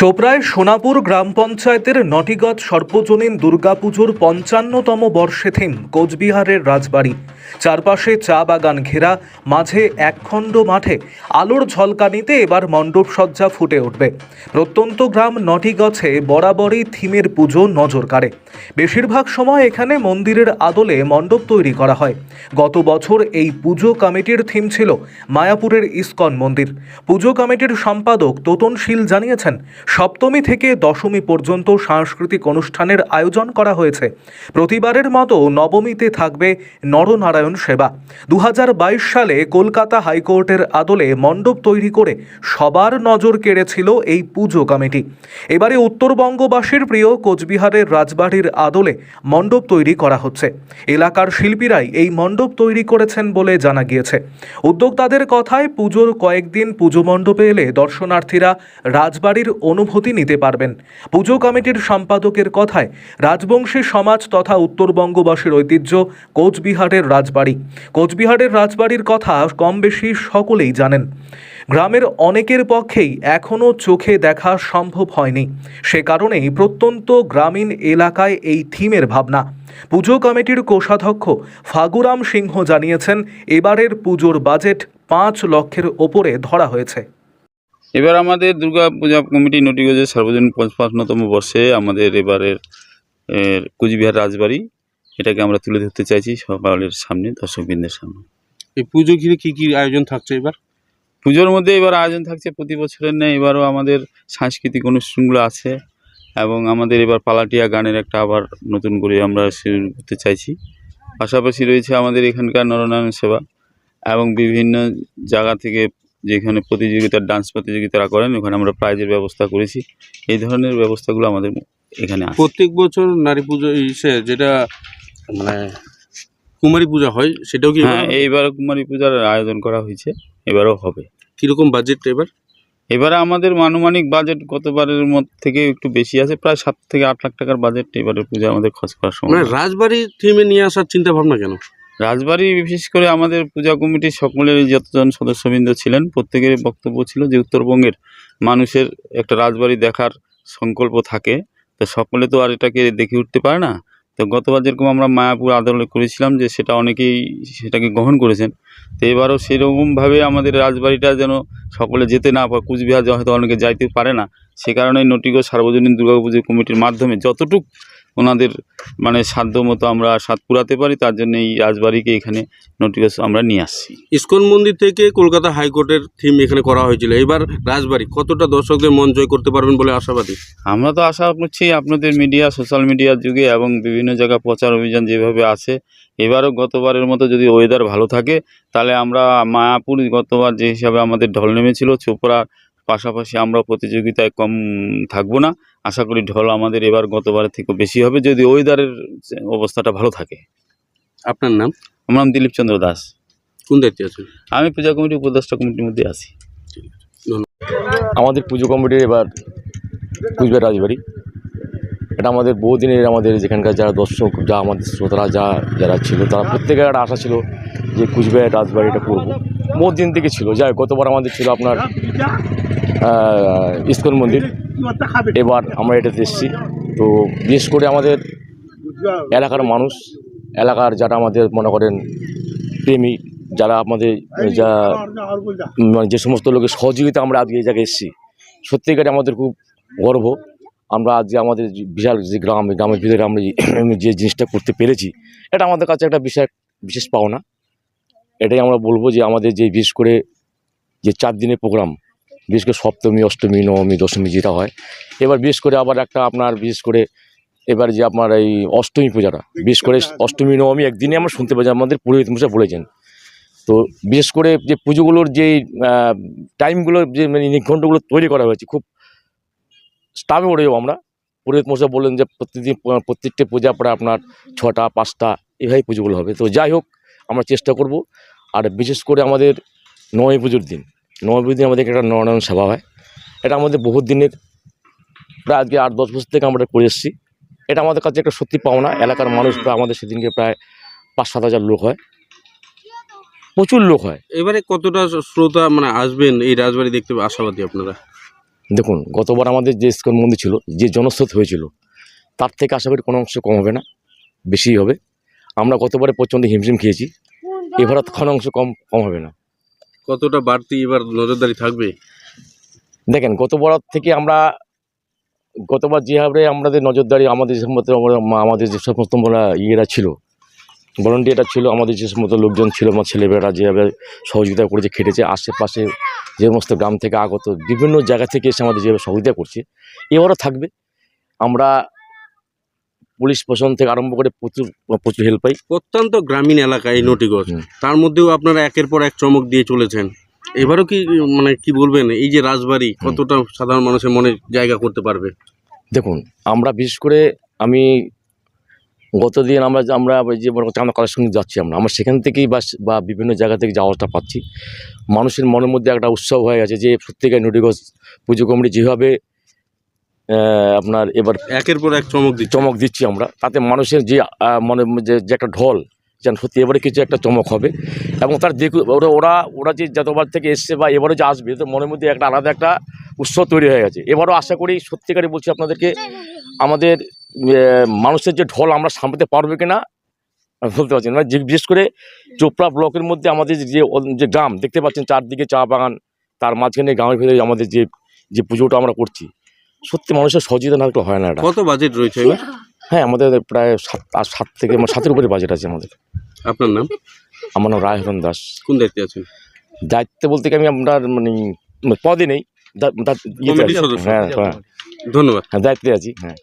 চোপড়ায় সোনাপুর গ্রাম পঞ্চায়েতের নটিগত সর্বজনীন দুর্গাপুজোর ৫৫তম বর্ষে থিম কোচবিহারের রাজবাড়ি। চারপাশে চা বাগান ঘেরা, মাঝে একখণ্ড মাঠে আলোর ঝলকানিতে এবার মণ্ডপ সজ্জা ফুটে উঠবে। প্রত্যন্ত গ্রাম নটিগছে বরাবরই থিমের পুজো নজর কাড়ে। বেশিরভাগ সময় এখানে মন্দিরের আদলে মণ্ডপ তৈরি করা হয়। গত বছর এই পুজো কমিটির থিম ছিল মায়াপুরের ইস্কন মন্দির। পুজো কমিটির সম্পাদক তোতন শীল জানিয়েছেন, সপ্তমী থেকে দশমী পর্যন্ত সাংস্কৃতিক অনুষ্ঠানের আয়োজন করা হয়েছে। প্রতিবারের মতো নবমীতে থাকবে নরনারায়ণ সেবা। 2022 সালে কলকাতা হাইকোর্টের আদলে মণ্ডপ তৈরি করে সবার নজর কেড়েছিল এই পুজো কমিটি। এবারে উত্তরবঙ্গবাসীর প্রিয় কোচবিহারের রাজবাড়ির আদলে মণ্ডপ তৈরি করা হচ্ছে। এলাকার শিল্পীরাই এই মণ্ডপ তৈরি করেছেন বলে জানা গিয়েছে। উদ্যোক্তাদের কথায় পুজোর কয়েকদিন পুজো মণ্ডপে এলে দর্শনার্থীরা রাজবাড়ির অনুভূতি নিতে পারবেন। পুজো কমিটির সম্পাদকের কথায়, রাজবংশী সমাজ তথা উত্তরবঙ্গবাসীর ঐতিহ্য কোচবিহারের রাজবাড়ি। কোচবিহারের রাজবাড়ির কথা কম বেশি সকলেই জানেন। গ্রামের অনেকের পক্ষেই এখনও চোখে দেখা সম্ভব হয়নি। সে কারণেই প্রত্যন্ত গ্রামীণ এলাকায় এই থিমের ভাবনা। পুজো কমিটির কোষাধ্যক্ষ ফাগুরাম সিংহ জানিয়েছেন, এবারের পুজোর বাজেট 5 লক্ষের ওপরে ধরা হয়েছে। এবার আমাদের দুর্গা পূজা কমিটি নটিগঞ্জের সর্বজনীন ৫৫তম বর্ষে আমাদের এবারের কোচবিহার রাজবাড়ি, এটাকে আমরা তুলে ধরতে চাইছি সকলের সামনে, দর্শকবৃন্দের সামনে। এই পুজো ঘিরে কি কি আয়োজন থাকছে এবার? পুজোর মধ্যে এবার আয়োজন থাকছে প্রতি বছরের ন্যায় এবারও আমাদের সাংস্কৃতিক অনুষ্ঠানগুলো আছে, এবং আমাদের এবার পালাটিয়া গানের একটা আবার নতুন করে আমরা শুরু করতে চাইছি। পাশাপাশি রয়েছে আমাদের এখানকার নরনারায়ণ সেবা, এবং বিভিন্ন জায়গা থেকে যেখানে প্রতিযোগিতার ডান্স প্রতিযোগিতারা করেন ওখানে আমরা প্রাইজের ব্যবস্থা করেছি। এই ধরনের ব্যবস্থাগুলো আমাদের এখানে আছে। প্রত্যেক বছর নারী পুজো যেটা মানে কুমারী পূজা হয় সেটাও কি? হ্যাঁ, এইবার কুমারী পূজার আয়োজন করা হয়েছে, এবারও হবে। কীরকম বাজেট এবার? এবারে আমাদের আনুমানিক বাজেট গতবারের মধ্যে থেকে একটু বেশি আছে, প্রায় 7 থেকে 8 লাখ টাকার বাজেট এবারের পূজা আমাদের খরচ করার সময়। মানে রাজবাড়ির থিমে নিয়ে আসার চিন্তা ভাবনা কেন? রাজবাড়ি বিশেষ করে আমাদের পূজা কমিটির সকলের যতজন সদস্যবৃন্দ ছিলেন প্রত্যেকেরই বক্তব্য ছিল যে উত্তরবঙ্গের মানুষের একটা রাজবাড়ি দেখার সংকল্প থাকে, তো সকলে তো আর এটাকে দেখে উঠতে পারে না। তো গতবার যেরকম আমরা মায়াপুর আদলে করেছিলাম যে সেটা অনেকেই সেটাকে গ্রহণ করেছেন, তো এবারও সেরকমভাবে আমাদের রাজবাড়িটা যেন সকলে যেতে না পারে, কুচবিহার হয়তো অনেকে যাইতে পারে না, সে কারণে নটিগঞ্জ সার্বজনীন দুর্গাপুজো কমিটির মাধ্যমে যতটুকু ওনাদের মানে সাধ্য মতো আমরা স্বাদ পুরাতে পারি, তার জন্য এই রাজবাড়িকে এখানে নটিগঞ্জ আমরা নিয়ে আসছি। ইস্কন মন্দির থেকে কলকাতা হাইকোর্টের থিম এখানে করা হয়েছিল, এবার রাজবাড়ি কতটা দর্শকদের মন জয় করতে পারবেন বলে আশাবাদী? আমরা তো আশা করছি আপনাদের মিডিয়া, সোশ্যাল মিডিয়ার যুগে এবং বিভিন্ন জায়গায় প্রচার অভিযান যেভাবে আছে, এবারও গতবারের মতো যদি ওয়েদার ভালো থাকে তাহলে আমরা মায়াপুর গতবার যে হিসাবে আমাদের ঢল নেমেছিল, চোপড়ার পাশাপাশি আমরা প্রতিযোগিতায় কম থাকবো না। আশা করি ঢল আমাদের এবার গতবারের থেকে বেশি হবে যদি ওয়েদারের অবস্থাটা ভালো থাকে। আপনার নাম? আমার নাম দিলীপ চন্দ্র দাস। কোন দায়িত্বে আছেন? আমি পূজা কমিটি উপদেষ্টা কমিটির মধ্যে আছি। আমাদের পুজো কমিটির এবার কুচবিহার রাজবাড়ি, এটা আমাদের বহুদিনের, আমাদের যেখানকার যারা দর্শক, যা আমাদের শ্রোতারা যারা ছিল, তারা প্রত্যেকের একটা আশা ছিল যে কুচবিহার রাজবাড়িটা করবো, বহুত দিন থেকে ছিল। যাই গতবার আমাদের ছিল আপনার ইস্কন মন্দির, এবার আমরা এটাতে এসেছি। তো বিশেষ করে আমাদের এলাকার মানুষ, এলাকার যারা আমাদের মনে করেন প্রেমী, যারা আমাদের যে সমস্ত লোকের সহযোগিতা আমরা আজকে এই জায়গায় এসেছি, সত্যিকারে আমাদের খুব গর্ব। আমরা আজকে আমাদের বিশাল যে গ্রামের ভিতরে আমরা যে জিনিসটা করতে পেরেছি, এটা আমাদের কাছে একটা বিশেষ পাওনা। এটাই আমরা বলবো যে আমাদের যে বিশেষ করে যে 4 দিনের প্রোগ্রাম, বিশেষ করে সপ্তমী, অষ্টমী, নবমী, দশমী যেটা হয়, এবার বিশেষ করে আবার একটা আপনার বিশেষ করে এবার যে আপনার এই অষ্টমী পূজাটা, বিশেষ করে অষ্টমী নবমী একদিনে আমরা শুনতে পাই, আমাদের পুরোহিত মশাই বলেছেন। তো বিশেষ করে যে পুজোগুলোর যে টাইমগুলো, যে মানে ঘণ্টাগুলো তৈরি করা হয়েছে, খুব স্টাফে ওঠে যাবো আমরা। পুরোহিত মশাই বললেন যে প্রত্যেকটা পূজা পরে আপনার 6টা 5টা এভাবেই পুজোগুলো হবে। তো যাই হোক, আমরা চেষ্টা করব। আর বিশেষ করে আমাদের নবমী পুজোর দিন আমাদের একটা নরনারায়ণ সেবা হয়, এটা আমাদের বহুত দিনের, প্রায় আজকে 8-10 বছর থেকে আমরা করে এসেছি। এটা আমাদের কাছে একটা সত্যি পাওনা। এলাকার মানুষ প্রায় আমাদের সেদিনকে প্রায় 5-7 হাজার লোক হয়, প্রচুর লোক হয়। এবারে কতটা শ্রোতা মানে আসবেন এই রাজবাড়ি দেখতে আশাবাদী আপনারা? দেখুন, গতবার আমাদের যে ইস্কন মন্দির ছিল, যে জনস্রোত হয়েছিল, তার থেকে আশা করি কোনো অংশ কম হবে না, বেশিই হবে। আমরা গতবারে প্রচণ্ড হিমশিম খেয়েছি, এবার কোনো অংশ কম হবে না। কতটা বাড়তি এবার নজরদারি থাকবে? দেখেন, গতবার থেকে গতবার যেভাবে আমাদের নজরদারি, আমাদের যে সমস্ত ইয়েরা ছিল, ভলান্টিয়াররা ছিল, আমাদের যে সমস্ত লোকজন ছিল, আমার ছেলেমেয়েরা যেভাবে সহযোগিতা করেছে, খেটেছে, আশেপাশে যে সমস্ত গ্রাম থেকে আগত বিভিন্ন জায়গা থেকে এসে আমাদের যেভাবে সহযোগিতা করছে, এবারও থাকবে। আমরা পুলিশ প্রশাসন থেকে আরম্ভ করে প্রচুর হেল্প পাই। অত্যন্ত গ্রামীণ এলাকা এই নটিগঞ্জ, হুম। তার মধ্যেও আপনারা একের পর এক চমক দিয়ে চলেছেন। এবারও কি মানে কি বলবেন, এই যে রাজবাড়ি কতটা সাধারণ মানুষের মনে জায়গা করতে পারবে? দেখুন, আমরা বিশেষ করে আমি গতদিন আমরা যে চাঁদা কালেকশন যাচ্ছি, আমরা সেখান থেকেই বা বিভিন্ন জায়গা থেকে যাওয়াটা পাচ্ছি। মানুষের মনের মধ্যে একটা উৎসব হয়ে গেছে যে প্রত্যেকের নটিগঞ্জ পুজো কমিটি যেভাবে আপনার এবার একের পর এক চমক দিচ্ছি আমরা, তাতে মানুষের যে মনে যে একটা ঢল, যেন সত্যি এবারে কিছু একটা চমক হবে। এবং তার ওরা যে যতবার থেকে এসছে বা এবারে যে আসবে, তো মনের মধ্যে একটা আলাদা একটা উৎসব তৈরি হয়ে গেছে। এবারও আশা করি, সত্যিকারই বলছি আপনাদেরকে, আমাদের মানুষের যে ঢল আমরা সামলাতে পারবে কিনা বলতে পারছি না। মানে বিশেষ করে চোপড়া ব্লকের মধ্যে আমাদের যে গ্রাম দেখতে পাচ্ছেন, চারদিকে চা বাগান, তার মাঝখানে গ্রামের ভিতরে আমাদের যে পুজোটা আমরা করছি, সত্যি মানুষের সহযোগিতা না থাকলে হয় না এটা। কত বাজেট রয়েছে এবার? হ্যাঁ, আমাদের প্রায় 7 থেকে 7-এর উপরে বাজেট আছে আমাদের। আপনার নাম? আমার নাম রায়হরণ দাস। কোন দায়িত্বে আছেন? দায়িত্ব বলতে কি আমি আপনার পদে নেই, কমিটির সদস্য। হ্যাঁ, ধন্যবাদ। দায়িত্বে আছি। হ্যাঁ।